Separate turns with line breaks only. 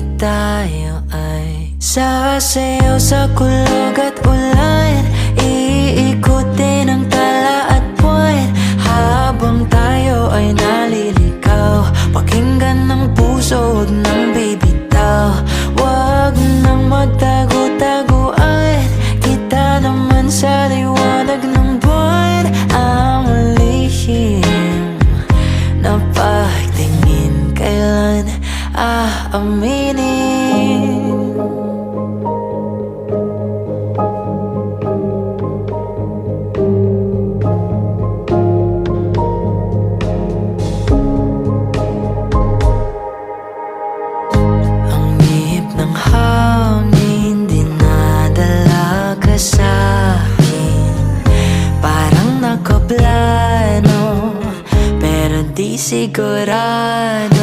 at tayo ay sasayaw sa kulog at ulan. Iikutin ang tala at buwan habang tayo ay naliligaw. Pakinggan ng puso, huwag nang bibitaw. Huwag nang magtago-taguan, kita naman sa liwanag ng buwan. Ang lihim na pagtingin, kailan aaminin? Ang ihip ng hangin dinadala ka sa'kin, parang nakaplano pero di sigurado.